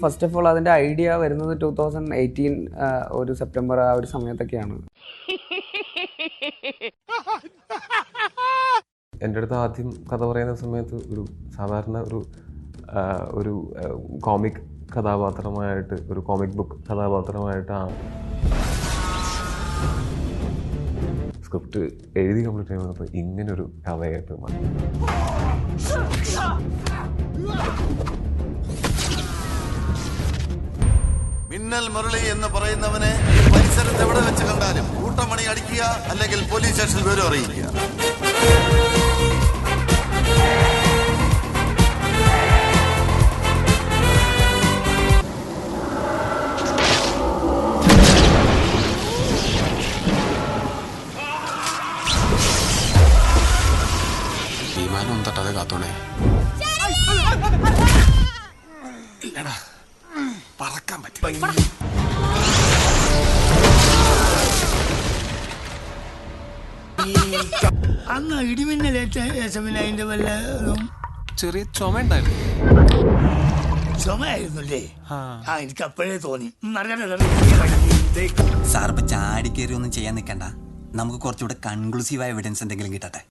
First of all അതിൻ്റെ idea വരുന്നത് 2018 ഒരു സെപ്റ്റംബർ ആ ഒരു സമയത്തൊക്കെയാണ്. എൻ്റെ അടുത്ത് ആദ്യം കഥ പറയുന്ന സമയത്ത് ഒരു സാധാരണ ഒരു കോമിക് കഥാപാത്രമായിട്ട്, ഒരു കോമിക് ബുക്ക് കഥാപാത്രമായിട്ടാണ് സ്ക്രിപ്റ്റ് എഴുതി കംപ്ലീറ്റ് ചെയ്യുമ്പോൾ ഇങ്ങനൊരു കഥയായിട്ട് മാറി. മിന്നൽ മുരളി എന്ന് പറയുന്നവനെ പരിസരത്ത് എവിടെ വെച്ച് കണ്ടാലും കൂട്ടമണി അടിക്കുക, അല്ലെങ്കിൽ പോലീസ് സ്റ്റേഷനിൽ വിവരം അറിയിക്കുക. വിമാനം തട്ടാതെ കാത്തോണേ. പറക്കാൻ പറ്റും. അന്ന് ഇടിമിന്നലേറ്റ അതിന്റെ വല്ലതും ചെറിയ ചുമ ഉണ്ടായിരുന്നു. ചുമയായിരുന്നല്ലേ? എനിക്ക് അപ്പോഴേ തോന്നി. സാർ ഇപ്പൊ ചാടിക്കേറി ഒന്നും ചെയ്യാൻ നിൽക്കണ്ട. നമുക്ക് കുറച്ചുകൂടെ കൺക്ലൂസീവായ എവിഡൻസ് എന്തെങ്കിലും കിട്ടട്ടെ.